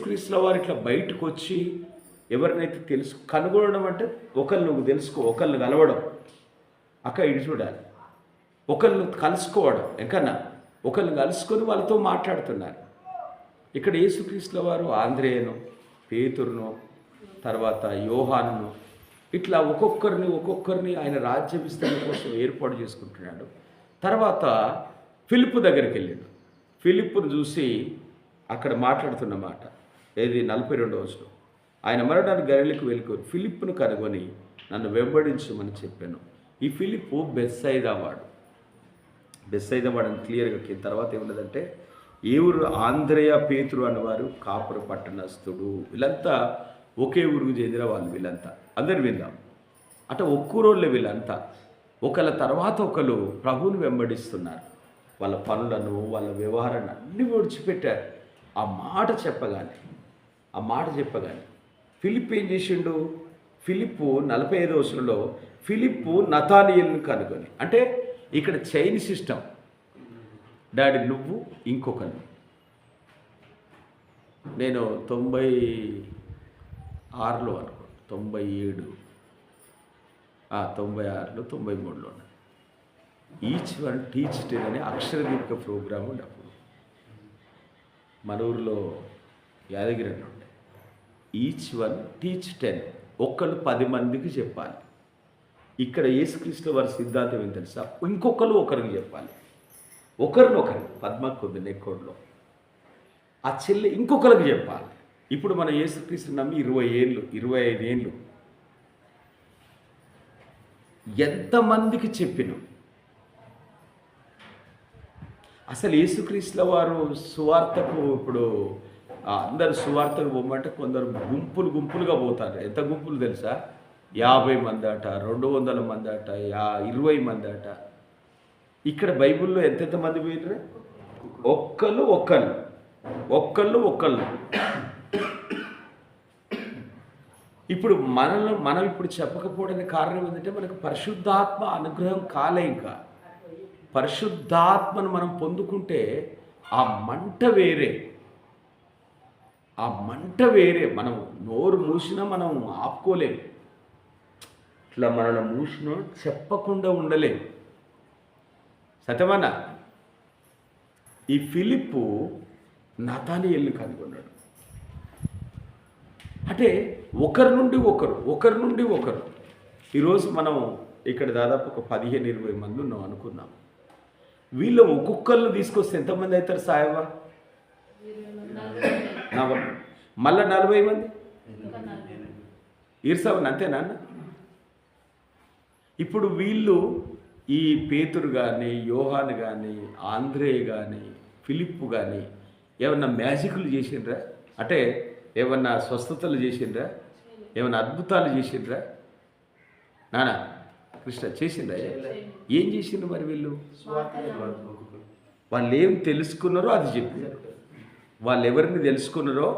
యేసుక్రీస్తుల వారు ఇట్లా బయటకు వచ్చి ఎవరినైతే కనుగొనడం అంటే ఒకళ్ళు నువ్వు తెలుసుకో, ఒకళ్ళు కలవడం, ఇది చూడాలి, ఒకళ్ళు కలుసుకోవడం, ఎక్కడన్నా ఒకళ్ళు కలుసుకొని వాళ్ళతో మాట్లాడుతున్నారు. ఇక్కడ యేసుక్రీస్తుల వారు ఆంద్రేయను, పేతురును, తర్వాత యోహానును ఇట్లా ఒక్కొక్కరిని ఆయన రాజ్య విస్తరణ కోసం ఏర్పాటు చేసుకుంటున్నాడు. తర్వాత ఫిలిప్పు దగ్గరికి వెళ్ళాడు. ఫిలిప్పును చూసి అక్కడ మాట్లాడుతున్న మాట ఏది 42వ వచనం, ఆయన మరణానికి గలిలయకు వెళ్ళుకొని ఫిలిప్పును కనుగొని నన్ను వెంబడించమని చెప్పాను. ఈ ఫిలిప్పు బెత్సైదా వాడు అని క్లియర్గా తర్వాత ఏమున్నదంటే ఏ ఊరు, ఆంద్రేయ పేతురు అన్నవారు కాపుర పట్టణస్థుడు. వీళ్ళంతా ఒకే ఊరికి చెందిన వాళ్ళు. వీళ్ళంతా అందరు విందాం. అట ఒక్కూరోళ్ళే వీళ్ళంతా. ఒకళ్ళ తర్వాత ఒకరు ప్రభువుని వెంబడిస్తున్నారు. వాళ్ళ పనులను, వాళ్ళ వ్యవహారాన్ని అన్నీ విడిచిపెట్టారు. ఆ మాట చెప్పగానే ఫిలిప్ ఏం చేసిండు? ఫిలిప్పు 45వ వచనంలో ఫిలిప్పు నతానియేలును కనుగొని, అంటే ఇక్కడ చైన్ సిస్టమ్, డాడీ నువ్వు ఇంకొకరు. నేను 96లో అనుకో, 97, 96లో 93లో ఈచ్ వన్ టీచ్ 10 అనే అక్షరదీపిక ప్రోగ్రామ్ ఉండే అప్పుడు మన ఊరిలో యాదగిరి అని ఉండే. ఈచ్ వన్ టీచ్ 10, ఒక్కళ్ళు 10 మందికి చెప్పాలి. ఇక్కడ యేసుక్రీస్తు వారి సిద్ధాంతం ఏం తెలుసా? ఒకరికి చెప్పాలి, ఒకరినొకరు. పద్మకొద్ది నెక్కోడ్లో ఆ చెల్లి ఇంకొకరికి చెప్పాలి. ఇప్పుడు మన యేసుక్రీస్తు నమ్మి 20 ఏళ్ళు 25 ఏళ్ళు ఎంతమందికి చెప్పినాం? అసలు యేసుక్రీస్తుల వారు సువార్తకు ఇప్పుడు అందరు సువార్తకు పోమంటే కొందరు గుంపులుగా పోతారు. ఎంత గుంపులు తెలుసా? 50 మంది అట, 200 మంది అట, 20 మంది అట. ఇక్కడ బైబిల్లో ఎంతెంత మంది పోయినరు? ఒక్కళ్ళు. ఇప్పుడు మనం ఇప్పుడు చెప్పకపోవడానికి కారణం ఏంటంటే మనకు పరిశుద్ధాత్మ అనుగ్రహం కాలే. ఇంకా పరిశుద్ధాత్మను మనం పొందుకుంటే ఆ మంట వేరే. మనం నోరు మూసినా మనం ఆపుకోలేము. ఇట్లా మనల్ని మూసినా చెప్పకుండా ఉండలేము. సత్యమన్న, ఈ ఫిలిప్పు నతానియేలును కనుగొన్నాడు. అంటే ఒకరి నుండి ఒకరు. ఈరోజు మనం ఇక్కడ దాదాపు ఒక 15-20 మంది ఉన్నాం అనుకున్నాం. వీళ్ళు ఒక్కొక్కళ్ళు తీసుకొస్తే ఎంతమంది అవుతారు సాయవా? మళ్ళా 40 మంది ఈర్సావని, అంతేనా? ఇప్పుడు వీళ్ళు ఈ పేతురు కానీ, యోహాను కానీ, ఆంద్రేయ కానీ, ఫిలిప్పు కానీ ఏమన్నా మ్యాజిక్లు చేసిండ్రా? అంటే ఏమన్నా స్వస్థతలు చేసిండ్రా? ఏమన్నా అద్భుతాలు చేసిండ్రా? నానా కృష్ణ చేసిండ్రా? ఏం చేసిండ్రు మరి వీళ్ళు? వాళ్ళు ఏం తెలుసుకున్నారో అది చెప్పారు. వాళ్ళు ఎవరిని తెలుసుకున్నారో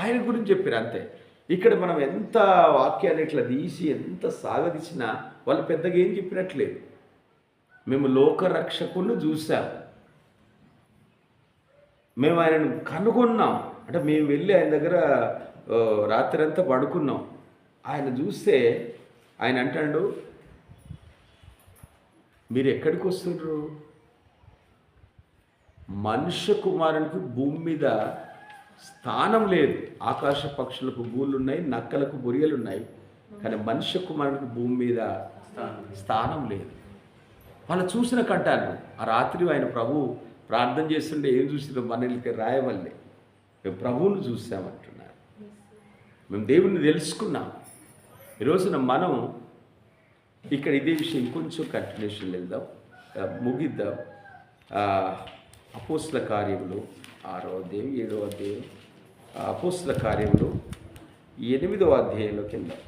ఆయన గురించి చెప్పారు, అంతే. ఇక్కడ మనం ఎంత వాక్యాన్ని ఇట్లా తీసి ఎంత సాగదీసినా వాళ్ళు పెద్దగా ఏం చెప్పినట్లేదు. మేము లోకరక్షకులను చూసాం, మేము ఆయనను కనుగొన్నాం. అంటే మేము వెళ్ళి ఆయన దగ్గర రాత్రి అంతా పడుకున్నాం. ఆయన చూస్తే ఆయన అంటాడు, మీరు ఎక్కడికి వస్తుండ్రు? మనుష్య కుమారునికి భూమి మీద స్థానం లేదు. ఆకాశ పక్షులకు గూళ్ళు ఉన్నాయి, నక్కలకు బొరియలు ఉన్నాయి, కానీ మనుష్య కుమారునికి భూమి మీద స్థానం లేదు. వాళ్ళు చూసిన కంటాను. ఆ రాత్రి ఆయన ప్రభు ప్రార్థన చేస్తుంటే ఏం చూసినా మనకి రాయవల్లే మేము ప్రభువును చూసామంటున్నారు. మేము దేవుణ్ణి తెలుసుకున్నాం. ఈరోజున మనం ఇక్కడ ఇదే విషయం కొంచెం కంటిన్యూషన్ వెళ్దాం, ముగిద్దాం. అపోస్తల కార్యములు 6వ అధ్యాయం 7వ అధ్యాయం, అపోస్తల కార్యములు 8వ అధ్యాయంలోకి వెళ్దాం.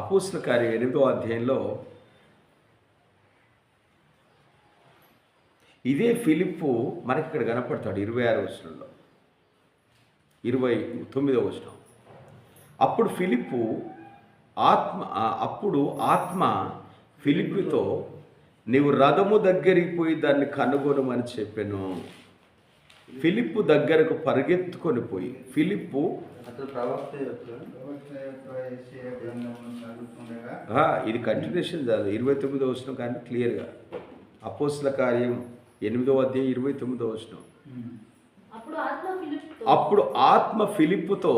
అపోస్తల కార్యం 8వ అధ్యాయంలో ఇదే ఫిలిప్పు మనకి ఇక్కడ కనపడతాడు. 26వ వచనంలో, 29వ వచనం. అప్పుడు ఆత్మ ఫిలిప్పుతో నీవు రథము దగ్గరికి పోయి దాన్ని కనుగొనమని చెప్పాను. ఫిలిప్పు దగ్గరకు పరిగెత్తుకొని పోయి ఫిలిప్పు ఇది కంటిన్యూషన్ కాదు 29వ వచనం కానీ క్లియర్గా అపోస్తల కార్యం 8వ అధ్యాయం 29వ వచనం. అప్పుడు ఆత్మ ఫిలిప్పుతో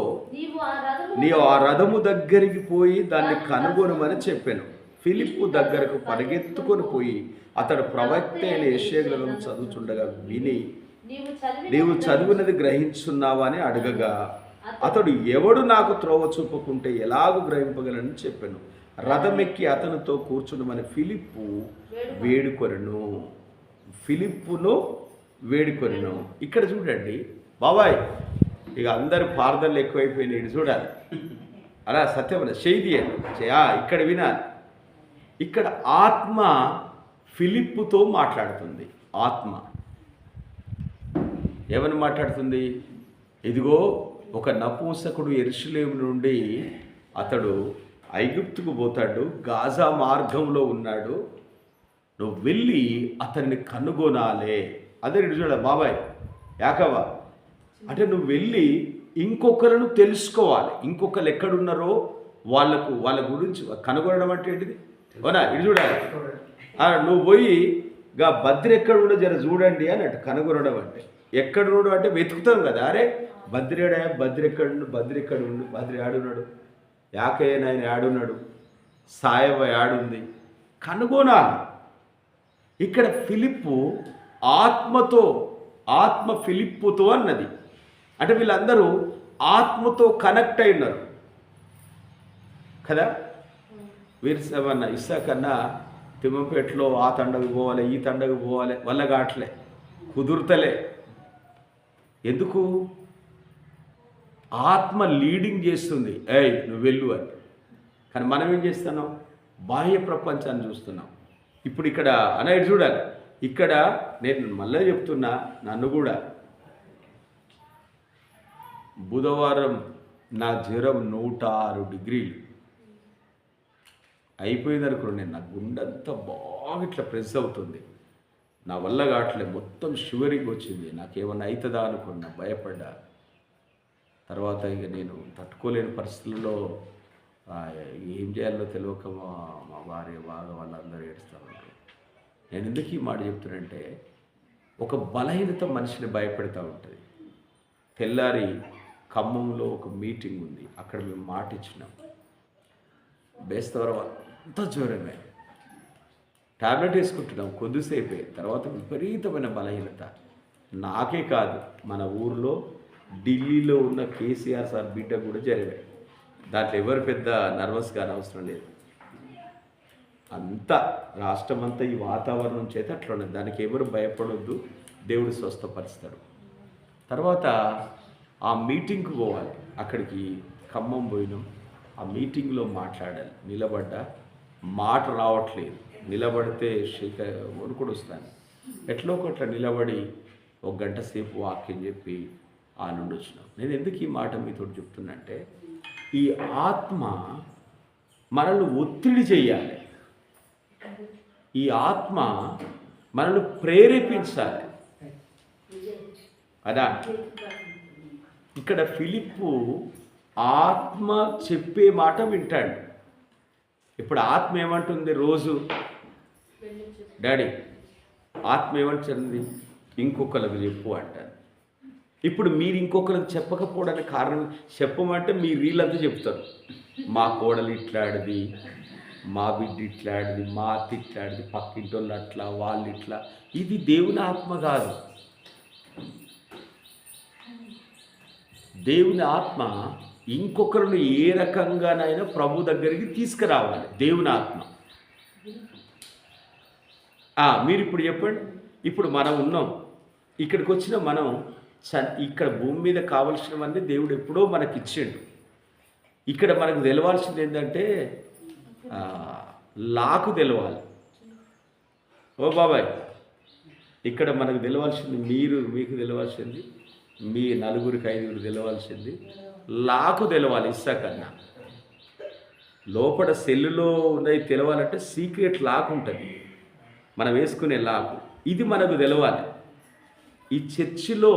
నీవు ఆ రథము దగ్గరికి పోయి దాన్ని కనుగొనమని చెప్పాను. ఫిలిప్పు దగ్గరకు పరిగెత్తుకొని పోయి అతడు ప్రవక్త అయిన యెషయా గ్రంథం చదువుతుండగా విని నీవు చదివినది గ్రహించున్నావా అని అడగగా అతడు ఎవడు నాకు త్రోవ చూపకుంటే ఎలాగూ గ్రహింపగలని చెప్పాను. రథమెక్కి అతనితో కూర్చుండమని ఫిలిప్పును వేడుకొనెను. ఇక్కడ చూడండి బాబాయ్, ఇక అందరు పారదలు ఎక్కువైపోయినాయి. చూడాలి అలా సత్యమైన చేయి ఇక్కడ వినాలి. ఇక్కడ ఆత్మ ఫిలిప్పుతో మాట్లాడుతుంది. ఆత్మ ఏమని మాట్లాడుతుంది? ఇదిగో ఒక నపుంసకుడు యెరూషలేము నుండి అతడు ఐగుప్తుకు పోతాడు, గాజా మార్గంలో ఉన్నాడు, నువ్వు వెళ్ళి అతన్ని కనుగొనాలే. అదే చూడ బాబాయ్ యాకవా అంటే నువ్వు వెళ్ళి ఇంకొకరిని తెలుసుకోవాలి. ఇంకొకరు ఎక్కడున్నారో వాళ్ళ గురించి కనుగొనడం అంటే ఏంటిది? అవునా? ఇది చూడాలి. నువ్వు పోయి గా బద్రి ఎక్కడుండో జర చూడండి అన్నట్టు. కనుగొనడం అంటే ఎక్కడున్నాడు అంటే వెతుకుతాం కదా. అరే బద్రి ఎక్కడుండు, బద్రి ఆడున్నాడు, యాకయ్య నాయన ఆడున్నాడు, సాయవ ఆడుంది, కనుగొనాలి. ఇక్కడ ఫిలిప్పు ఆత్మ ఫిలిప్పుతో అన్నది. అంటే వీళ్ళందరూ ఆత్మతో కనెక్ట్ అయి ఉన్నారు కదా. వీరసమన్న ఇస్సాకన్నా తిమ్మంపేటలో ఆ తండకు పోవాలి, ఈ తండకు పోవాలి, వల్ల కావట్లే, కుదురుతలే. ఎందుకు? ఆత్మ లీడింగ్ చేస్తుంది, నువ్వు వెళ్ళు అని. కానీ మనం ఏం చేస్తున్నాం? బాహ్య ప్రపంచాన్ని చూస్తున్నాం. ఇప్పుడు ఇక్కడ అనేది చూడాలి. ఇక్కడ నేను మళ్ళీ చెప్తున్నా, నన్ను కూడా బుధవారం నా జ్వరం 106 డిగ్రీలు అయిపోయింది అనుకోండి. నేను నా గుండెంతా బాగా ఇట్లా ప్రెస్ అవుతుంది, నా వల్ల కావట్లేదు, మొత్తం షుగరింగ్ వచ్చింది. నాకేమన్నా అవుతుందా అనుకున్నా, భయపడ్డా. తర్వాత ఇక నేను తట్టుకోలేని పరిస్థితుల్లో ఏం చేయాలో తెలియక మా భార్య బాగా వాళ్ళందరూ ఏడుస్తూ ఉంటారు. నేను ఎందుకు ఈ మాట చెప్తున్నానంటే, ఒక బలహీనత మనిషిని భయపెడతా ఉంటుంది. తెల్లారి ఖమ్మంలో ఒక మీటింగ్ ఉంది, అక్కడ మేము మాట ఇచ్చినాం. బేస్తవారం అంతా జ్వరమే, టాబ్లెట్ వేసుకుంటున్నాం కొద్దిసేపే. తర్వాత విపరీతమైన బలహీనత. నాకే కాదు, మన ఊర్లో ఢిల్లీలో ఉన్న కేసీఆర్ సార్ బిడ్డ కూడా జరిగాయి. దాంట్లో ఎవరు పెద్ద నర్వస్ కానీ అవసరం లేదు. అంతా రాష్ట్రం అంతా ఈ వాతావరణం చేత అట్లా ఉన్నది. దానికి ఎవరు భయపడొద్దు, దేవుడు స్వస్థపరుస్తాడు. తర్వాత ఆ మీటింగ్కి పోవాలి. అక్కడికి ఖమ్మం పోయినాం. ఆ మీటింగ్లో మాట్లాడాలి. నిలబడ్డా, మాట రావట్లేదు. నిలబడితే వణుకుడు వస్తాను. ఎట్లో ఒకట్లా నిలబడి 1 గంట సేపు వాక్యం చెప్పి ఆ నుండి వచ్చినాం. నేను ఎందుకు ఈ మాట మీతో చెప్తున్నంటే, ఈ ఆత్మ మనల్ని ఒత్తిడి చేయాలి. ఈ ఆత్మ మనల్ని ప్రేరేపించాలి. అదా ఇక్కడ ఫిలిప్పు ఆత్మ చెప్పే మాట వింటాడు. ఇప్పుడు ఆత్మ ఏమంటుంది? రోజు డాడీ ఆత్మ ఏమంటుంది? ఇంకొకరికి చెప్పు అంటారు. ఇప్పుడు మీరు ఇంకొకరికి చెప్పకపోవడానికి కారణం, చెప్పమంటే మీరు వీళ్ళంతా చెప్తారు. మా కోడలు ఇట్లాడిది, మా బిడ్డ ఇట్లాడిది, మా అత్త ఇట్లాడిది, పక్కింటి వాళ్ళు అట్లా, వాళ్ళు ఇట్లా. ఇది దేవుని ఆత్మ కాదు. దేవుని ఆత్మ ఇంకొకరిని ఏ రకంగానైనా ప్రభు దగ్గరికి తీసుకురావాలి. దేవుని ఆత్మ. మీరు ఇప్పుడు చెప్పండి. ఇప్పుడు మనం ఉన్నాం, ఇక్కడికి వచ్చిన మనం ఇక్కడ భూమి మీద కావలసినవన్నీ దేవుడు ఎప్పుడో మనకి ఇచ్చాడు. ఇక్కడ మనకు తెలవాల్సింది ఏంటంటే లాకు తెలవాలి. ఓ బాబాయ్, ఇక్కడ మనకు తెలవాల్సింది, మీకు తెలవాల్సింది, మీ 4-5 తెలవాల్సింది లాకు తెలవాలి. ఇస్సాకన్నా లోపల సెల్లులో ఉన్నది తెలవాలంటే సీక్రెట్ లాక్ ఉంటుంది, మనం వేసుకునే లాకు. ఇది మనకు తెలవాలి. ఈ చర్చిలో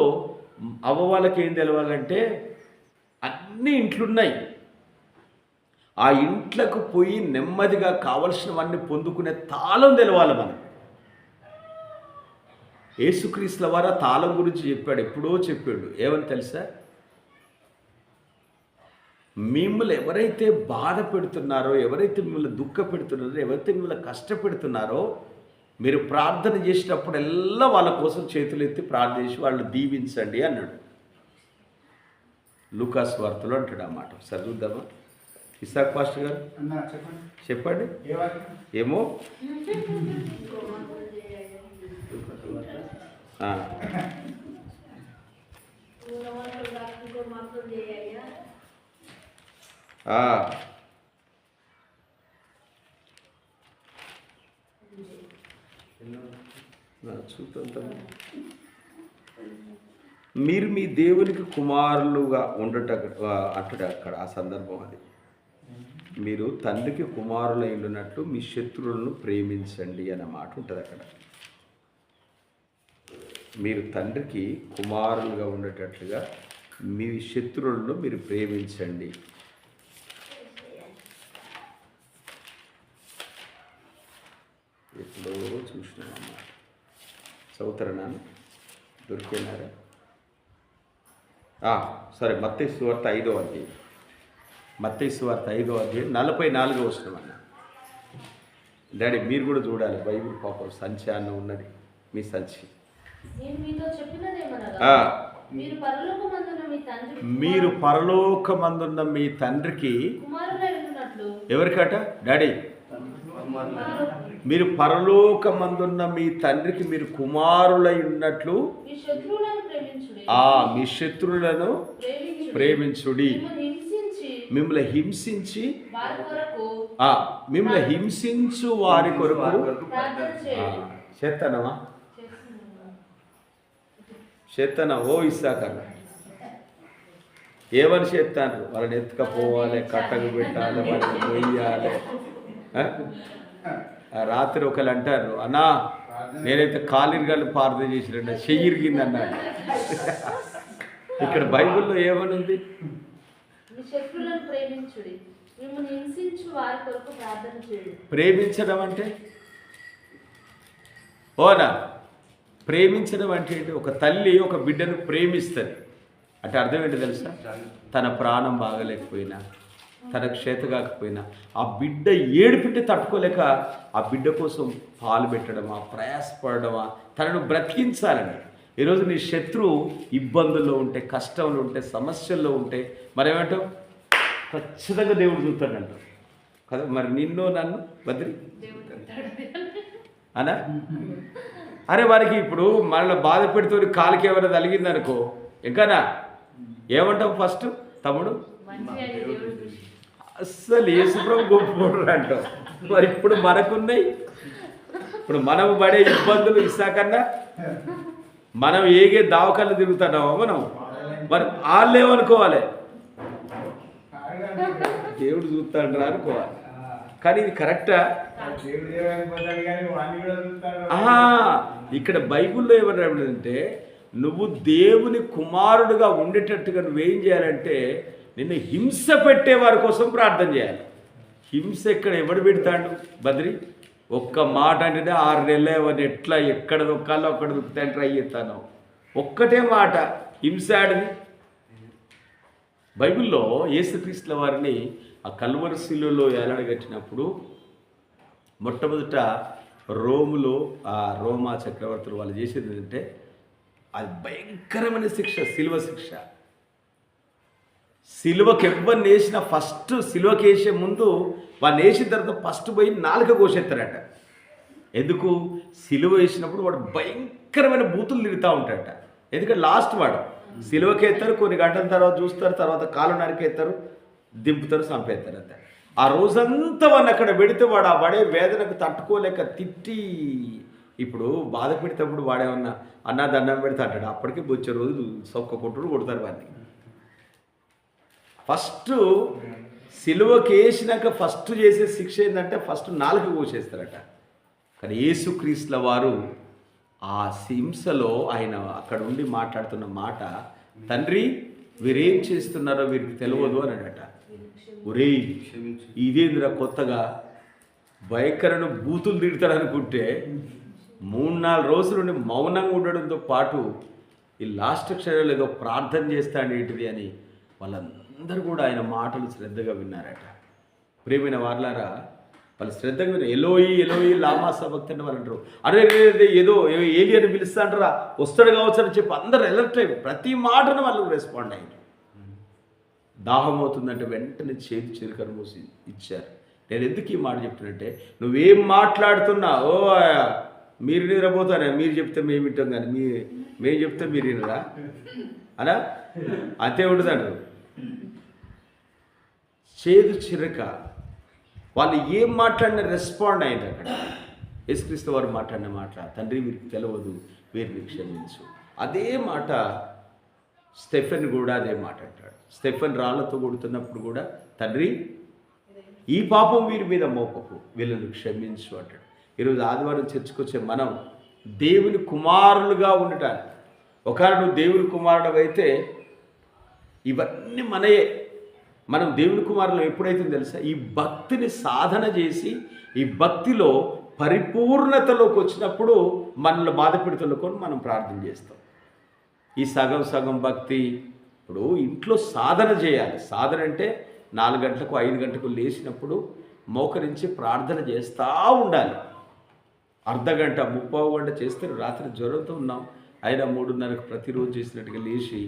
వాళ్ళకి ఏం తెలవాలంటే అన్ని ఇంట్లున్నాయి, ఆ ఇంట్లకు పోయి నెమ్మదిగా కావలసినవన్నీ పొందుకునే తాళం తెలవాలి మనం. యేసుక్రీస్తుల వారు తాళం గురించి చెప్పాడు, ఎప్పుడో చెప్పాడు. ఏమని తెలుసా? మిమ్మల్ని ఎవరైతే బాధ పెడుతున్నారో, ఎవరైతే మిమ్మల్ని దుఃఖ పెడుతున్నారో, ఎవరైతే మిమ్మల్ని కష్టపెడుతున్నారో, మీరు ప్రార్థన చేసినప్పుడల్లా వాళ్ళ కోసం చేతులు ఎత్తి ప్రార్థన చేసి వాళ్ళు దీవించండి అన్నాడు. లూకాస్ వార్తలో అంటాడు అన్నమాట. చదువుద్దామా? ఇసాక్ పాస్టర్ గారు చెప్పండి. ఏమో చూద్దాం. మీరు మీ దేవునికి కుమారులుగా ఉండట అంటాడు అక్కడ. ఆ సందర్భం అది. మీరు తండ్రికి కుమారులై ఉన్నట్లు మీ శత్రువులను ప్రేమించండి అన్న మాట ఉంటుంది అక్కడ. మీరు తండ్రికి కుమారులుగా ఉండేటట్లుగా మీ శత్రువులను మీరు ప్రేమించండి. ఎప్పుడో చూసినాం అన్నమాట. చదువుతారా నాన్న? దొరికినారా? సరే, మత్తయి సువార్త 5వ అధ్యాయం. మత్తయి సువార్త 5వ అధ్యాయం 44వ వచనం అన్న. డాడీ మీరు కూడా చూడాలి బైబిల్. పాపం సంచి అన్న ఉన్నది, మీ సంచి. మీరు పరలోకమందున్న మీ తండ్రికి ఎవరికట డాడీ? మీరు పరలోకమందున్న మీ తండ్రికి మీరు కుమారులై ఉన్నట్లు మీ శత్రువులను ప్రేమించుడి. మిమ్మల్ని హింసించి మిమ్మల్ని హింసించు వారి కొరకు చేతనమా? చేతన ఓ ఇస్సాకన్న ఏమని చేస్తాను? వాళ్ళని ఎత్తుకపోవాలి, కట్టకు పెట్టాలి, వాళ్ళని కొయ్యాలి. రాత్రి ఒకళ్ళు అంటారు, అన్నా నేనైతే కాలిరిగాలు ప్రార్థన చేసిరంట, చెయ్యిరిగింది అన్నాడు. ఇక్కడ బైబిల్లో ఏమని ఉంది? ప్రేమించడం అంటే ఓనా? ప్రేమించడం అంటే ఏంటి? ఒక తల్లి ఒక బిడ్డను ప్రేమిస్తుంది అంటే అర్థం ఏంటి తెలుసా? తన ప్రాణం బాగలేకపోయినా, తనకు చేత కాకపోయినా, ఆ బిడ్డ ఏడుపిట్టి తట్టుకోలేక ఆ బిడ్డ కోసం పాలు పెట్టడమా, ప్రయాసపడమా, తనను బ్రతికించాలని. ఈరోజు నీ శత్రువు ఇబ్బందుల్లో ఉంటే, కష్టంలో ఉంటే, సమస్యల్లో ఉంటే మరేమంటావు? ఖచ్చితంగా దేవుడు చూస్తాడంటావు కదా. మరి నిన్ను నన్ను బద్రి అనా? అరే వారికి ఇప్పుడు మనల్ని బాధ పెడుతూ కాలికి ఎవరైనా తలిగిందనుకో, ఇంకానా ఏమంటావు? ఫస్ట్ తమ్ముడు అస్సలు యేసుప్రభు గొప్ప అంటావు. మరి ఇప్పుడు మనకున్నాయి, ఇప్పుడు మనం పడే ఇబ్బందులు ఇస్తాకన్నా మనం ఏగే దావకాళ్ళు తిరుగుతున్నామో మనం. మరి వాళ్ళు ఏమనుకోవాలి? దేవుడు చూస్తాడు అనుకోవాలి. కానీ ఇది కరెక్టా? ఇక్కడ బైబిల్లో ఏమన్నాడంటే, నువ్వు దేవుని కుమారుడుగా ఉండేటట్టుగా నువ్వేం చేయాలంటే నిన్ను హింస పెట్టే వారి కోసం ప్రార్థన చేయాలి. హింస ఎక్కడ ఎవడు పెడతాడు బద్రి? ఒక్క మాట అంటేనే 6 నెలలు ఎవరిని ఎట్లా ఎక్కడ దొక్కాలో అక్కడ దొక్కుతాను ట్రై చేస్తాను. ఒక్కటే మాట హింస ఆడిది. బైబిల్లో యేసుక్రీస్తుల వారిని ఆ కల్వరి శిలువలో ఏలాడగట్టినప్పుడు మొట్టమొదట రోములో ఆ రోమా చక్రవర్తులు వాళ్ళు చేసేది ఏంటంటే అది భయంకరమైన శిక్ష, శిలువ శిక్ష. సిలువకి ఎవరిని వేసిన ఫస్ట్ సిలువకి వేసే ముందు వాడిని వేసిన తర్వాత ఫస్ట్ పోయి నాలుక కోసేస్తారట. ఎందుకు? సిలువ వేసినప్పుడు వాడు భయంకరమైన బూతులు తిరుగుతూ ఉంటాడట. ఎందుకంటే లాస్ట్ వాడు సిలువకి ఎత్తారు, కొన్ని గంటల తర్వాత చూస్తారు, తర్వాత కాలు నరికెత్తారు, దింపుతారు, చంపేస్తారు. అంతే. ఆ రోజంతా వాడిని అక్కడ పెడితే వాడు ఆ పడే వేదనకు తట్టుకోలేక తిట్టి, ఇప్పుడు బాధ పెడితేప్పుడు వాడేమన్నా అన్నా దండం పెడితే అంటాడు, అప్పటికే వచ్చే రోజులు సొక్క కొట్టుడు కొడతారు వాడిని. ఫస్ట్ సిలువకి వేసినాక ఫస్ట్ చేసే శిక్ష ఏంటంటే ఫస్ట్ నాలుగు కోసేస్తారట. కానీ యేసుక్రీస్తుల వారు ఆ హింసలో ఆయన అక్కడ ఉండి మాట్లాడుతున్న మాట, తండ్రి వీరేం చేస్తున్నారో వీరికి తెలియదు అని అన్నట. ఒరేయ్ ఇదేంద్ర కొత్తగా భయంకరను బూతులు తిడతాడు అనుకుంటే 3-4 రోజుల నుండి మౌనంగా ఉండడంతో పాటు ఈ లాస్ట్ క్షణంలో ఏదో ప్రార్థన చేస్తాడు ఏంటిది అని వాళ్ళందరూ కూడా ఆయన మాటలు శ్రద్ధగా విన్నారట. ప్రియమైన వార్లారా, వాళ్ళు శ్రద్ధగా విన్నారు. ఎలోయి ఎలోయి లామా సబక్తని అంటే వాళ్ళు అంటారు, అరే ఏదో ఏలియని పిలుస్తాంటారా, వస్తాడు కావచ్చు అని చెప్పి అందరూ అలర్ట్ అయ్యి ప్రతి మాటను వాళ్ళు రెస్పాండ్ అయ్యారు. దాహం అవుతుందంటే వెంటనే చేతి చిరుకను మూసి ఇచ్చారు. నేను ఎందుకు ఈ మాట చెప్తున్నంటే, నువ్వేం మాట్లాడుతున్నా ఓ మీరు నిద్రపోతారా, మీరు చెప్తే మేము వింటాం కానీ మేము చెప్తే మీరు వినరా అలా అంతే ఉంటుందంటారు. చేదు చిరక వాళ్ళు ఏం మాట్లాడినా రెస్పాండ్ అయింది. అక్కడ యేసుక్రీస్తు వారు మాట్లాడిన మాట, తండ్రి వీరికి తెలియదు వీరిని క్షమించు. అదే మాట స్టెఫెన్ కూడా అదే మాట అంటాడు. స్టెఫెన్ రాళ్లతో కొడుతున్నప్పుడు కూడా, తండ్రి ఈ పాపం వీరి మీద మోపకు, వీళ్ళని క్షమించు అంటాడు. ఈరోజు ఆదివారం చర్చకొచ్చే మనం దేవుని కుమారులుగా ఉండటానికి, ఒకవేళ నువ్వు దేవుని కుమారుడు అయితే ఇవన్నీ మనయే. మనం దేవుని కుమారులు ఎప్పుడైతే తెలుసా, ఈ భక్తిని సాధన చేసి ఈ భక్తిలో పరిపూర్ణతలోకి వచ్చినప్పుడు మనల్ని బాధపడుతున్న మనం ప్రార్థన చేస్తాం. ఈ సగం భక్తి ఇప్పుడు ఇంట్లో సాధన చేయాలి. సాధన అంటే 4 గంటలకు 5 గంటలకు లేచినప్పుడు మోకరించి ప్రార్థన చేస్తూ ఉండాలి. అర్ధగంట 30 గంట చేస్తే రాత్రి జ్వరంతో ఉన్నాం అయినా 3:30కు ప్రతిరోజు చేసినట్టుగా లేచి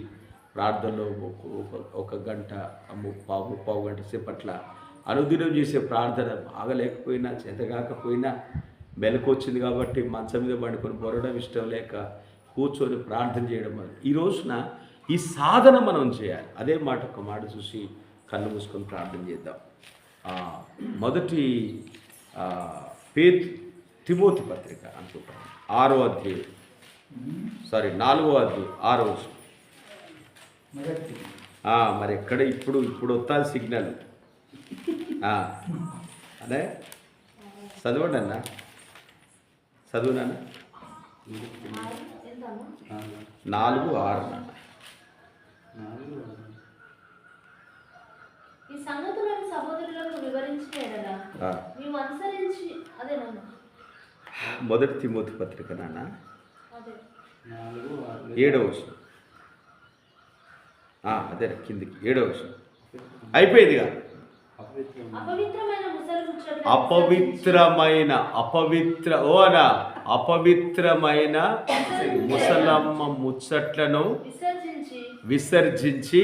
ప్రార్థనలో ఒక గంట 30 గంట సేపట్ల అనుదినం చేసే ప్రార్థన బాగలేకపోయినా చేతగాకపోయినా మెలకు వచ్చింది కాబట్టి మంచం మీద పండుకొని బొరడం ఇష్టం లేక కూర్చొని ప్రార్థన చేయడం. ఈ రోజున ఈ సాధన మనం చేయాలి. అదే మాట ఒక మాట చూసి కళ్ళు మూసుకొని ప్రార్థన చేద్దాం. మొదటి తిమోతి పత్రిక అనుకుంటాం 6వ అధ్యాయం 4వ అధ్యాయం 6వ వచనం. మరి ఎక్కడ ఇప్పుడు వస్తాను సిగ్నల్ అదే చదవండి అన్న, చదువునా 4:6 ఈ సంగతులను సహోదరులకు వివరించిన ఎడల నీవు అనుసరించి మొదటి తిమోతి పత్రిక నాన్న 7వ వచనం. అదే కిందికి 7వ వచనం అయిపోయిందిగా. అపవిత్రమైన ముసలమ్మ ముచ్చట్లను విసర్జించి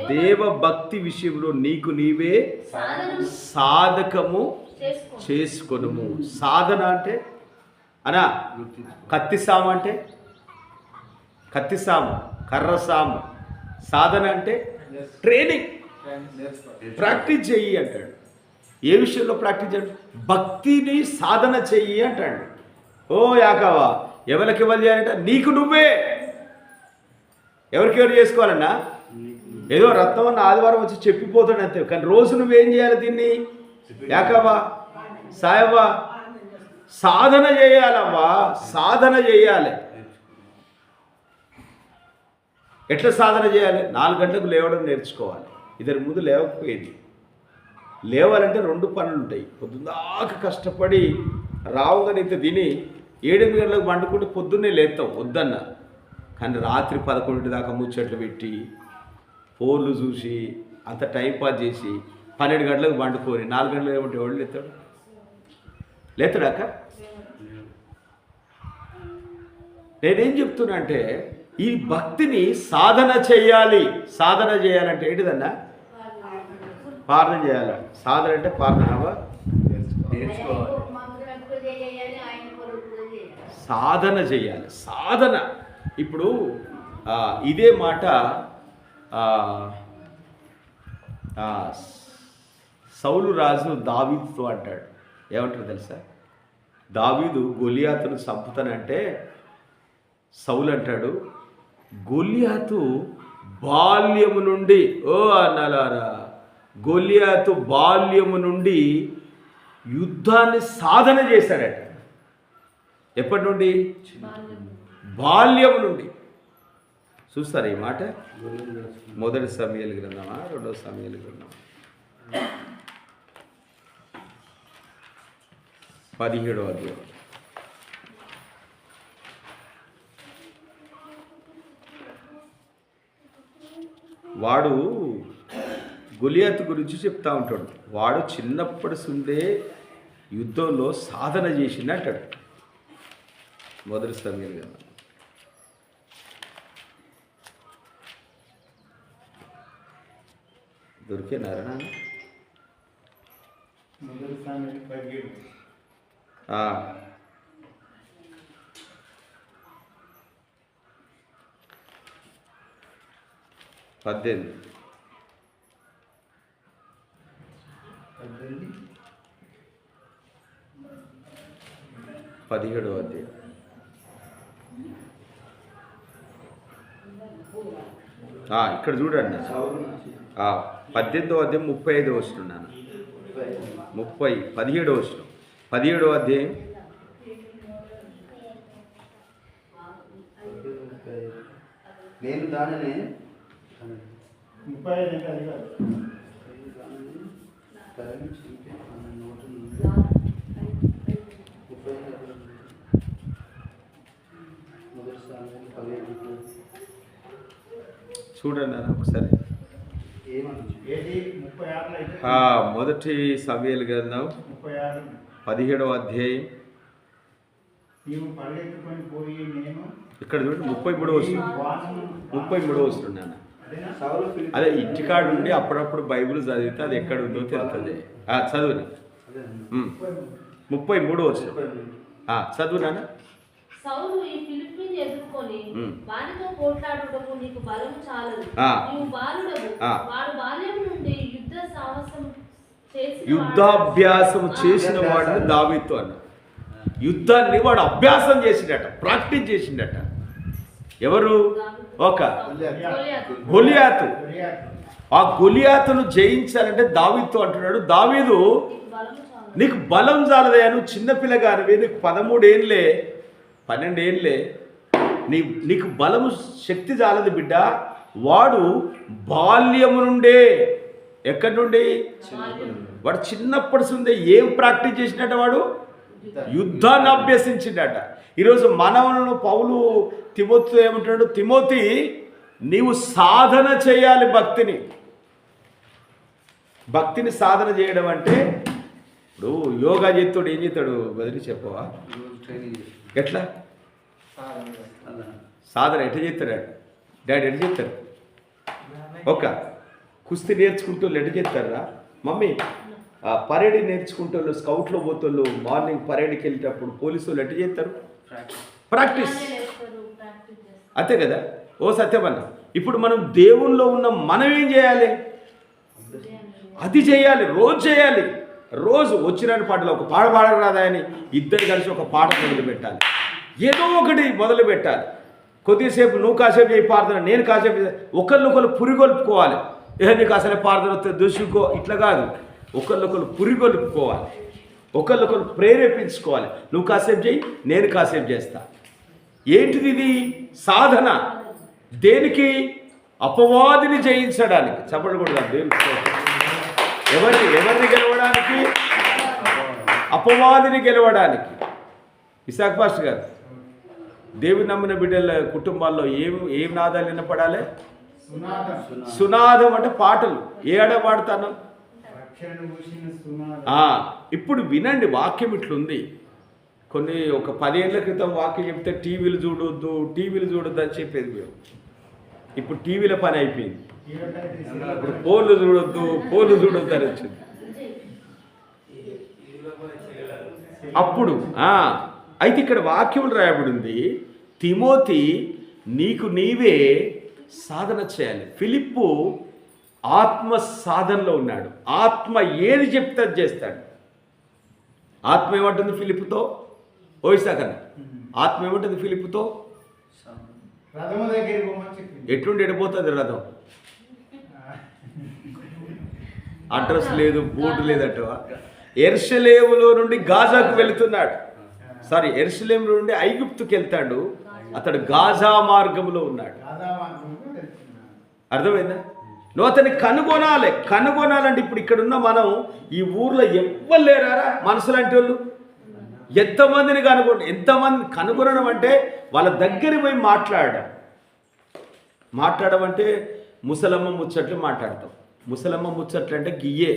దేవ భక్తి విషయంలో నీకు నీవే సాధకము చేసుకొనుము. సాధన అంటే అనా కత్తిసాము అంటే కత్తిసాము, కర్రసాము. సాధన అంటే ట్రైనింగ్, ప్రాక్టీస్ చెయ్యి అంటాడు. ఏ విషయంలో ప్రాక్టీస్ చేయండి? భక్తిని సాధన చెయ్యి అంటాడు. ఓ యాకవా ఎవరికి చేయాలంట? నీకు నువ్వే. ఎవరు చేసుకోవాలన్నా? ఏదో రత్నం అన్న ఆదివారం వచ్చి చెప్పిపోతాడు అంతే, కానీ రోజు నువ్వేం చేయాలి? దీన్ని యాకవా సాయవా సాధన చేయాలవ్వా, సాధన చేయాలి. ఎట్లా సాధన చేయాలి? 4 గంటలకు లేవడం నేర్చుకోవాలి. ఇద్దరి ముందు లేవకపోయేది. లేవాలంటే 2 పనులు ఉంటాయి. పొద్దుదాకా కష్టపడి రావుగానే ఇంత తిని 7-8 గంటలకు వండుకుంటే పొద్దున్నే లేస్తాం వద్దన్న, కానీ రాత్రి 11 దాకా ముచ్చట్లు పెట్టి ఫోన్లు చూసి అంత టైంపాస్ చేసి 12 గంటలకు వండుకొని 4 గంటలకు ఏమంటే ఎవడు లేస్తాడు? లేతాడాక? నేనేం చెప్తున్నా అంటే ఈ భక్తిని సాధన చేయాలి. సాధన చేయాలంటే ఏంటిదన్నా? ప్రార్థన చేయాలి. సాధన అంటే ప్రార్థన సాధన చేయాలి. సాధన ఇప్పుడు ఇదే మాట సౌలు రాజు దావీదుతో అంటాడు. ఏమంటారు తెలుసా? దావీదు గొలియాతును చంపుతానంటే సౌలు అంటాడు, గొలియాతు బాల్యము నుండి, ఓ అన్నలారా, గొలియాతు బాల్యము నుండి యుద్ధాన్ని సాధన చేశాడట. ఎప్పటి నుండి? బాల్యం నుండి. చూస్తారు ఈ మాట? మొదటి సమయాలు గ్రంథమా, రెండవ సమయాలు గ్రంథమా? 17వ అధ్యాయం. వాడు గొలియాతు గురించి చెప్తా ఉంటాడు. వాడు చిన్నప్పటి నుండే యుద్ధంలో సాధన చేసిండు అంటాడు. మొదటి సమయాలు గ్రంథం. దొరికేనారా? ఆ 18. 17వ అధ్యాయం. ఇక్కడ చూడండి. 18వ అధ్యాయం 35వ వస్తున్నాను. 17వ వచనం. 17వ అధ్యాయం. నేను దానిని 35 చూడండి అన్న ఒకసారి. మొదటి సమయాలు గ్రంథం 17వ అధ్యాయం. ఇక్కడ చూడండి 33వ వస్తున్నాను. అదే ఇంటికాడ ఉండి అప్పుడప్పుడు బైబిల్ చదివితే అది ఎక్కడ ఉందో తెలుస్తుంది. చదువునా 33వ వచనం చదువునా. సౌలు ఈ ఫిలిప్పీని ఎదుర్కొని వారితో పోట్లాడుటకు నీకు బలము చాలదు. నీవు బాలుడవు. వాడు బాల్యం నుండి యుద్ధాభ్యాసం చేసిన వాడిని దావీదు అన్న. యుద్ధాన్ని వాడు అభ్యాసం చేసిండట, ప్రాక్టీస్ చేసిండట. ఎవరు? ఒక గొలియాతు. ఆ గొలియాతును జయించాలంటే దావీదుతో అంటున్నాడు, దావీదు నీకు బలం చాలదే, నువ్వు చిన్నపిల్లగానివి, నీకు 13 ఏళ్ళే 12 ఏళ్ళే, నీకు బలము శక్తి చాలదు బిడ్డ. వాడు బాల్యము నుండే, ఎక్కడి నుండి? వాడు చిన్నప్పటి నుండే ఏం ప్రాక్టీస్ చేసినట్ట? వాడు యుద్ధాన్ని అభ్యసించిండట. ఈరోజు మనవలను పౌలు తిమోతితో ఏమంటాడు? తిమోతి, నీవు సాధన చేయాలి భక్తిని సాధన చేయడం అంటే, ఇప్పుడు యోగా చేస్తాడు, ఏం చేస్తాడు బదిలీ చెప్పవా? ఎట్లా సాధన ఎట్లా చేస్తాడు డాడీ? ఎట్లా చేస్తారు? ఒక కుస్తీ నేర్చుకుంటూ ఎట్లా చేస్తారా మమ్మీ? పరేడ్ నేర్చుకుంటూ స్కౌట్లో పోతోళ్ళు మార్నింగ్ పరేడ్కి వెళ్ళేటప్పుడు పోలీసు వాళ్ళు ఎట్లా చేస్తారు? ప్రాక్టీస్. అంతే కదా? ఓ సత్యమన్న, ఇప్పుడు మనం దేవుల్లో ఉన్న మనం ఏం చేయాలి? అది చేయాలి, రోజు చేయాలి. రోజు వచ్చిన పాటలు ఒక పాట పాడరాదా అని ఇద్దరు కలిసి ఒక పాట మొదలు పెట్టాలి. ఏదో ఒకటి మొదలు పెట్టాలి. కొద్దిసేపు నువ్వు కాసేపు చేయి ప్రార్థన, నేను కాసేపు, ఒకరినొకరు పురిగొల్పుకోవాలి. నీకు అసలే ప్రార్థన వస్తే దూసుకో, ఇట్లా కాదు. ఒకరినొకరు పురిగొల్పుకోవాలి, ఒకరినొకరు ప్రేరేపించుకోవాలి. నువ్వు కాసేపు చేయి, నేను కాసేపు చేస్తా. ఏంటిది ఇది? సాధన. దేనికి? అపవాదిని జయించడానికి. చెప్పండి కూడా దేవునికి. ఎవరిని గెలవడానికి? అపవాదిని గెలవడానికి. ఇసాక్ పాస్టర్ గారు, దేవుని నమ్మిన బిడ్డల కుటుంబాల్లో ఏం నాదాలు వినపడాలి? సునాదం అంటే పాటలు. ఏడ పాడుతాను? ఇప్పుడు వినండి, వాక్యం ఇట్లుంది. ఒక 10 ఏళ్ల క్రితం వాక్యం చెప్తే టీవీలు చూడొద్దు అని చెప్పేది మేము. ఇప్పుడు టీవీల పని అయిపోయింది. ఇప్పుడు ఫోన్లు చూడొద్దు అని వచ్చింది. అప్పుడు అయితే ఇక్కడ వాక్యం రాయబడింది, తిమోతి నీకు నీవే సాధన చేయాలి. ఫిలిప్పు ఆత్మ సాధనలో ఉన్నాడు. ఆత్మ ఏది చెప్తే అది చేస్తాడు. ఆత్మ ఏమంటుంది ఫిలిప్పుతో? ఓయిసాకన్న, ఆత్మ ఏమంటుంది ఫిలిప్పుతో? ఎట్లుండి ఎడిపోతుంది రథం? అడ్రస్ లేదు, బోర్డు లేదట. యెరూషలేములో నుండి గాజాకు వెళుతున్నాడు. సారీ, యెరూషలేము నుండి ఐగుప్తుకి వెళ్తాడు. అతడు గాజా మార్గంలో ఉన్నాడు. అర్థమైందా? నువ్వు అతన్ని కనుగొనాలంటే ఇప్పుడు ఇక్కడున్న మనం ఈ ఊర్లో ఎవ్వరు లేరారా మనసులాంటి వాళ్ళు? ఎంతమందిని ఎంతమంది కనుగొనడం అంటే వాళ్ళ దగ్గరికి పోయి మాట్లాడడం అంటే ముసలమ్మ ముచ్చట్లు మాట్లాడతాం. ముసలమ్మ ముచ్చట్లు అంటే గియ్యే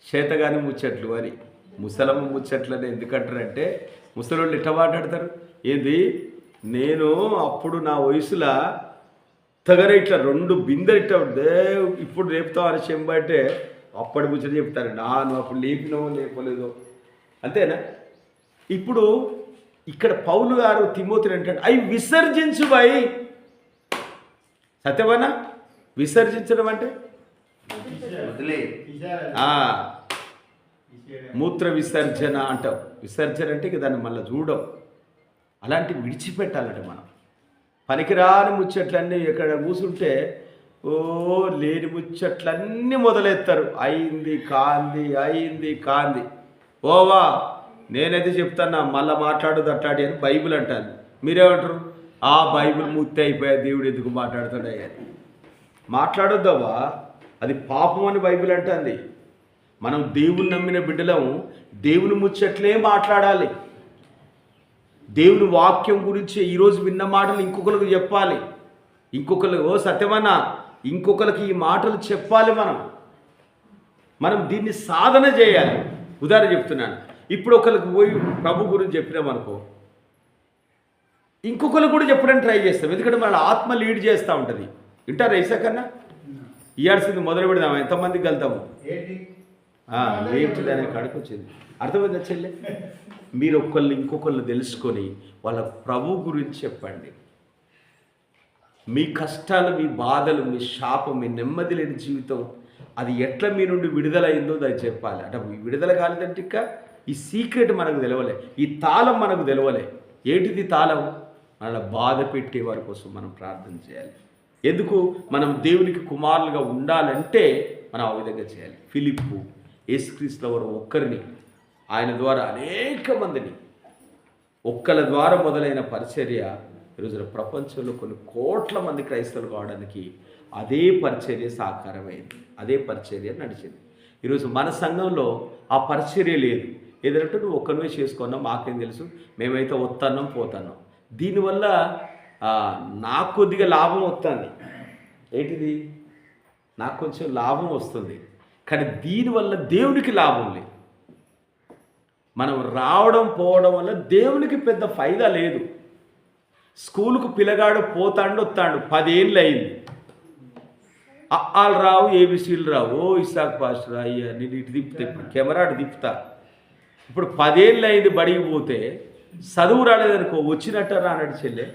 చేతగాని ముచ్చట్లు అని. ముసలమ్మ ముచ్చట్లు అని ఎందుకంటారంటే ముసలోళ్ళు ఇట్లా మాట్లాడతారు. ఏంది, నేను అప్పుడు నా వయసులో తగనే ఇట్లా 2 బిందెలు ఇట్లా ఇప్పుడు లేపుతావు అని చెంబట్టే అప్పటి ముచ్చట చెప్తారు. నువ్వు అప్పుడు లేపినావో లేపలేదో, అంతేనా? ఇప్పుడు ఇక్కడ పౌలు గారు తిమోతిని అంటే అవి విసర్జించు బాయి. సత్యమన్నా? విసర్జించడం అంటే మూత్ర విసర్జన అంటాం. విసర్జన అంటే ఇక దాన్ని మళ్ళీ చూడడం, అలాంటివి విడిచిపెట్టాలంటే మనం. పనికిరాని ముచ్చట్లన్నీ ఎక్కడ కూర్చుంటే లేని ముచ్చట్లన్నీ మొదలెత్తారు. అయింది కాంది. ఓవా నేనైతే చెప్తాను, మళ్ళీ మాట్లాడదు అట్లాంటి అని బైబిల్ అంటాను. మీరేమంటారు? ఆ బైబిల్ ముత్తి అయిపోయా, దేవుడు ఎందుకు మాట్లాడుతున్నాయి అని. మాట్లాడొద్దావా, అది పాపం అని బైబిల్ అంటుంది. మనం దేవుని నమ్మిన బిడ్డలం దేవుని ముచ్చట్లే మాట్లాడాలి. దేవుని వాక్యం గురించి ఈరోజు విన్న మాటలు ఇంకొకరికి చెప్పాలి. సత్యమన్నా, ఇంకొకరికి ఈ మాటలు చెప్పాలి. మనం దీన్ని సాధన చేయాలి. ఉదాహరణ చెప్తున్నాను, ఇప్పుడు ఒకరికి పోయి ప్రభు గురించి చెప్పినామనుకో, ఇంకొకరు కూడా చెప్పడానికి ట్రై చేస్తాం. ఎందుకంటే మన ఆత్మ లీడ్ చేస్తూ ఉంటుంది. వింటారా? ఇసాకన్నా ఇయ్యాల్సింది మొదలు పెడదాం. ఎంతమందికి వెళ్తాము? ఏంటిది అనే కాడికి వచ్చింది. అర్థమైందా చెల్లె? మీరు ఇంకొకళ్ళు తెలుసుకొని వాళ్ళ ప్రభు గురించి చెప్పండి. మీ కష్టాలు, మీ బాధలు, మీ శాపం, మీ నెమ్మది లేని జీవితం అది ఎట్లా మీ నుండి విడుదలైందో దాన్ని చెప్పాలి. అంటే విడుదల కాలేదంటే ఇంకా ఈ సీక్రెట్ మనకు తెలవలే, ఈ తాళం మనకు తెలవలే. ఏంటిది తాళం? మన బాధ పెట్టే వారి కోసం మనం ప్రార్థన చేయాలి. ఎందుకు? మనం దేవునికి కుమారులుగా ఉండాలంటే మనం ఆ విధంగా చేయాలి. ఫిలిప్పు యేసుక్రీస్తు వారు ఒక్కరిని, ఆయన ద్వారా అనేక మందిని, ఒక్కల ద్వారా మొదలైన పరిచర్య ఈరోజు ప్రపంచంలో కొన్ని కోట్ల మంది క్రైస్తవులు కావడానికి అదే పరిచర్య సాకారమైంది, అదే పరిచర్య నడిచింది. ఈరోజు మన సంఘంలో ఆ పరిచర్య లేదు. ఏదంటే నువ్వు ఒక్కరివే చేసుకున్నాం, మాకేం తెలుసు, మేమైతే వస్తున్నాం పోతున్నాం. దీనివల్ల నాకు కొద్దిగా లాభం వస్తుంది. ఏంటిది? నాకు కొంచెం లాభం వస్తుంది, కానీ దీనివల్ల దేవునికి లాభం లేదు. మనం రావడం పోవడం వల్ల దేవునికి పెద్ద ఫైదా లేదు. స్కూలుకు పిల్లగాడు పోతాడు వస్తాడు, 10 ఏళ్ళు అయింది, అఆలు రావు, ఏబిసిలు రావు. ఇసాక్ పాస్టర్ అయ్యా నేను ఇటు తిప్పుతా, ఇప్పుడు కెమెరాడు తిప్పుతా. ఇప్పుడు 10 ఏళ్ళు అయింది బడికి పోతే, చదువు రాలేదనుకో వచ్చినట్టు రానట్టు చెల్లె.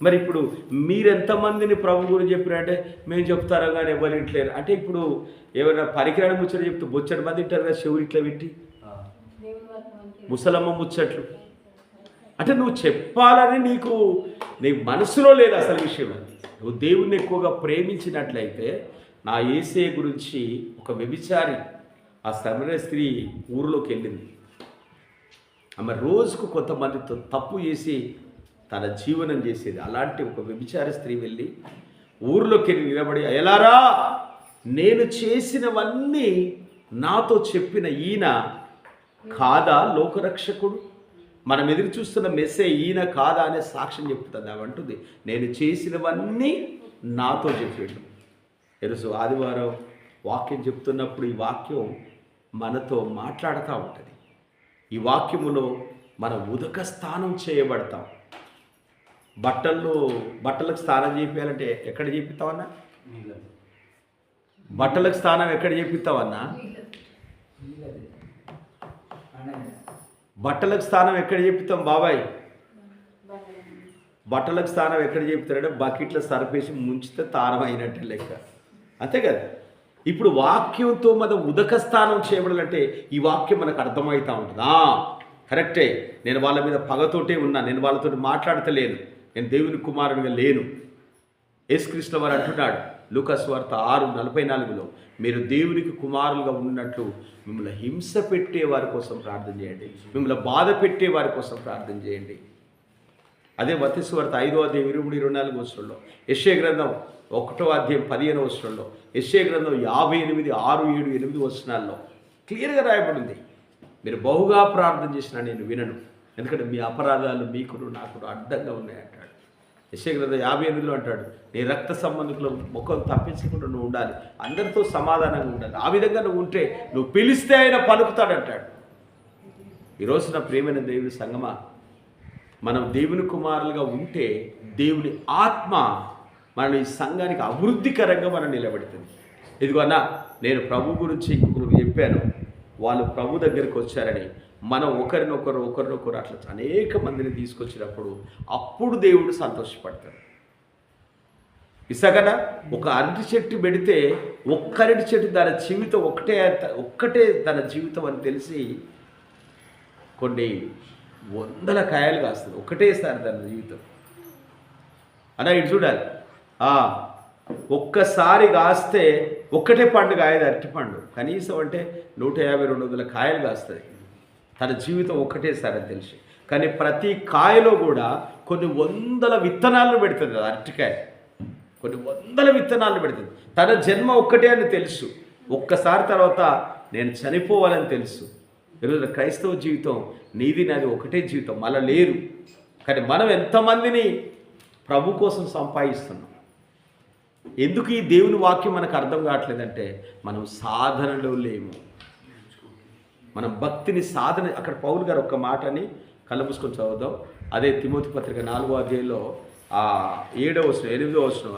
మరి ఇప్పుడు మీరెంతమందిని ప్రభు గురించి చెప్పినంటే మేము చెప్తారో కానీ ఎవరు ఇంట్లేరు అంటే, ఇప్పుడు ఏమైనా పరికరాన్ని ముచ్చట చెప్తే బొచ్చడి మంది తింటారు కదా చెవులు ఇట్లా పెట్టి, ముసలమ్మ ముచ్చట్లు. అంటే నువ్వు చెప్పాలని నీ మనసులో లేదు అసలు విషయం. నువ్వు దేవుణ్ణి ఎక్కువగా ప్రేమించినట్లయితే, నా యేసే గురించి ఒక వ్యభిచారి, ఆ సమరయ స్త్రీ ఊరిలోకి వెళ్ళింది. ఆమె రోజుకు కొంతమందితో తప్పు చేసి తన జీవనం చేసేది. అలాంటి ఒక వ్యభిచారి స్త్రీ వెళ్ళి ఊరిలోకి వెళ్ళి నిలబడి, ఎలారా నేను చేసినవన్నీ నాతో చెప్పిన ఈయన కాదా లోకరక్షకుడు? మనం ఎదురు చూస్తున్న మెస్సే ఈయన కాదా అనే సాక్ష్యం చెప్తుంది. అవంటుంది నేను చేసినవన్నీ నాతో చెప్పాడు. ఈరోజు ఆదివారం వాక్యం చెప్తున్నప్పుడు ఈ వాక్యం మనతో మాట్లాడుతూ ఉంటుంది. ఈ వాక్యములో మనం ఉదక స్నానం చేయబడతాం. బట్టలకు స్నానం చేయాలంటే ఎక్కడ చేపిస్తావన్నా? బట్టలకు స్నానం ఎక్కడ చేపిస్తావన్నా? బట్టలకు స్నానం ఎక్కడ చేపిస్తాం బాబాయ్? బట్టలకు స్నానం ఎక్కడ చేపుతారంటే బకెట్లో సర్పేసి ముంచితే తానం అయినట్టే లెక్క, అంతే కదా. ఇప్పుడు వాక్యంతో మన ఉదక స్నానం చేయబడాలంటే ఈ వాక్యం మనకు అర్థమవుతూ ఉంటుంది. కరెక్టే, నేను వాళ్ళ మీద పగతోటే ఉన్నా, నేను వాళ్ళతో మాట్లాడతలేను, నేను దేవుని కుమారునిగా లేను. యేసుక్రీస్తు వారు అంటున్నాడు లూకాసు వార్త 6:44 మీరు దేవునికి కుమారులుగా ఉన్నట్లు మిమ్మల్ని హింస పెట్టే వారి కోసం ప్రార్థన చేయండి, మిమ్మల్ని బాధ పెట్టే వారి కోసం ప్రార్థన చేయండి. అదే మత్తయి వార్త 5:23-24 యెషయా గ్రంథం 1:15 యెషయా గ్రంథం 58:6-7-8 క్లియర్గా రాయబడింది. మీరు బహుగా ప్రార్థన చేసినా నేను వినను, ఎందుకంటే మీ అపరాధాలు మీకును నాకును అడ్డంగా ఉన్నాయంటాడు. యెషయా గ్రంథం 58 అంటాడు, నీ రక్త సంబంధికుల ముఖం తప్పించకుండా నువ్వు ఉండాలి, అందరితో సమాధానంగా ఉండాలి. ఆ విధంగా నువ్వు ఉంటే నువ్వు పిలిస్తే ఆయన పలుకుతాడంటాడు. ఈరోజు నా ప్రియమైన దేవుని సంగమా, మనం దేవుని కుమారులుగా ఉంటే దేవుని ఆత్మ మన ఈ సంఘానికి అభివృద్ధికరంగా మనం నిలబెడుతుంది. ఇదిగో అన్న, నేను ప్రభు గురించి ఇంకొకరికి చెప్పాను, వాళ్ళు ప్రభు దగ్గరికి వచ్చారని. మనం ఒకరినొకరు అట్లా అనేక మందిని తీసుకొచ్చినప్పుడు అప్పుడు దేవుడు సంతోషపడతాడు. ఇసగన ఒక అరటి చెట్టు పెడితే ఒక్కరటి చెట్టు దాని జీవితం ఒక్కటే తన జీవితం అని తెలిసి కొన్ని వందల కాయలు కాస్తుంది ఒకటేసారి తన జీవితం. అలా ఇటు చూడాలి, ఒక్కసారి కాస్తే ఒక్కటే పండు కాయదు అరటి పండు, కనీసం అంటే 150-200 కాయలు కాస్తుంది తన జీవితం ఒక్కటేసారి అని తెలిసి. కానీ ప్రతి కాయలో కూడా కొన్ని వందల విత్తనాలను పెడుతుంది కదా అరటికాయ, కొన్ని వందల విత్తనాలను పెడుతుంది. తన జన్మ ఒక్కటే అని తెలుసు, ఒక్కసారి తర్వాత నేను చనిపోవాలని తెలుసు. ఈరోజు క్రైస్తవ జీవితం నీది నాది ఒకటే జీవితం, మళ్ళీ లేరు. కానీ మనం ఎంతమందిని ప్రభు కోసం సంపాదిస్తున్నాం? ఎందుకు ఈ దేవుని వాక్యం మనకు అర్థం కావట్లేదంటే మనం సాధనలో లేము, మనం భక్తిని సాధన. అక్కడ పౌలు గారు ఒక్క మాటని కళ్ళు మూసుకొని చదువుదాం. అదే తిమోతి పత్రిక 4వ అధ్యాయంలో 7వ వచనం 8వ వచనం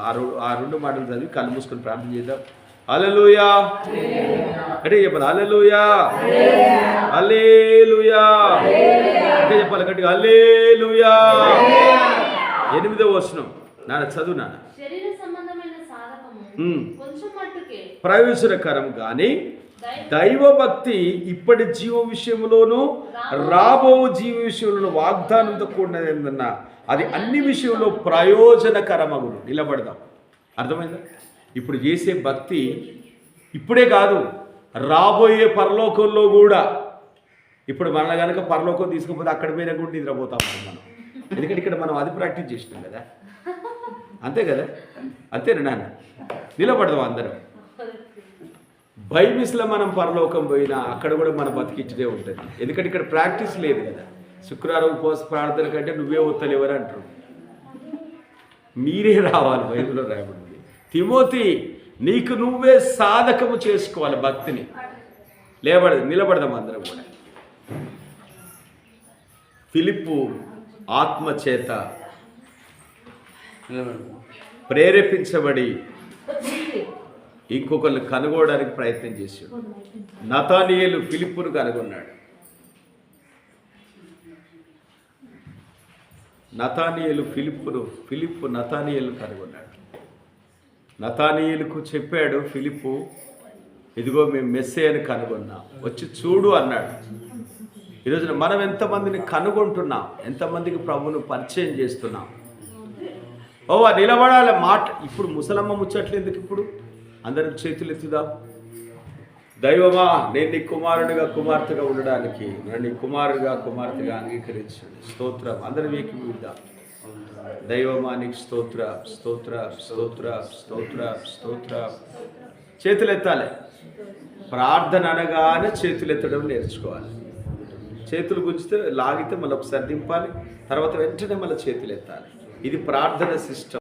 ఆ రెండు మాటలు చదివి కళ్ళు మూసుకొని ప్రార్థన చేద్దాం. హల్లెలూయా అంటే చెప్పాలి, హల్లెలూయా హల్లెలూయా అంటే చెప్పాలి గట్టిగా, హల్లెలూయా. 8వ వచనం నాన్న చదువు నాన్న. శరీర సంబంధమైన సాధకము కొంచెం మట్టుకే ప్రయోజనకరం కానీ దైవభక్తి ఇప్పటి జీవ విషయంలోనూ రాబో జీవ విషయంలో వాగ్దానంతో కూడినదన్నా అది అన్ని విషయంలో ప్రయోజనకరమగును. నిలబడదాం. అర్థమైందా? ఇప్పుడు చేసే భక్తి ఇప్పుడే కాదు, రాబోయే పరలోకంలో కూడా. ఇప్పుడు మన కనుక పరలోకం తీసుకుపోతే అక్కడ పోయినా కూడా నిద్రపోతాం మనం, ఎందుకంటే ఇక్కడ మనం అది ప్రాక్టీస్ చేసినాం కదా. అంతే కదా, అంతేనా నాన్న? నిలబడదాం అందరం. బైబిల్స్లో మనం పరలోకం పోయినా అక్కడ కూడా మన బతికిచ్చదే ఉంటుంది, ఎందుకంటే ఇక్కడ ప్రాక్టీస్ లేదు కదా. శుక్రవారం ఉపవాస ప్రార్థన కంటే నువ్వే వస్తలేవని అంటారు, మీరే రావాలి. బైబిల్లో రాయబడింది, తిమోతి నీకు నువ్వే సాధకము చేసుకోవాలి భక్తిని. నిలబడదాం అందరం కూడా. ఫిలిప్పు ఆత్మచేత ప్రేరేపించబడి ఇంకొకరిని కనుగోవడానికి ప్రయత్నం చేశాడు. నతానియేలు ఫిలిప్పును కనుగొన్నాడు. ఫిలిప్పు నతానియేలు కనుగొన్నాడు. నతానియేలుకు చెప్పాడు ఫిలిప్పు, ఇదిగో మేము మెస్సేయని కనుగొన్నాం, వచ్చి చూడు అన్నాడు. ఈరోజున మనం ఎంతమందిని కనుగొంటున్నాం, ఎంతమందికి ప్రభువును పరిచయం చేస్తున్నాం. నిలబడాలి మాట. ఇప్పుడు ముసలమ్మ ముచ్చట్లు ఎందుకు? ఇప్పుడు అందరం చేతులు ఎత్తుదాం. దైవమా, నేను నీ కుమారుడిగా కుమార్తెగా ఉండడానికి నన్ను నీ కుమారుడిగా కుమార్తెగా అంగీకరించండి. స్తోత్రం. అందరం ఏకీభవిద్దాం. దైవమా నీకు స్తోత్ర స్తోత్ర స్తోత్ర స్తోత్ర స్తోత్ర. చేతులు ఎత్తాలి. ప్రార్థన అనగానే చేతులు ఎత్తడం నేర్చుకోవాలి. చేతులు గుంజితే లాగితే మళ్ళీ ఒకసారి దింపాలి, తర్వాత వెంటనే మళ్ళీ చేతులు ఎత్తాలి. ఇది ప్రార్థన సిస్టమ్.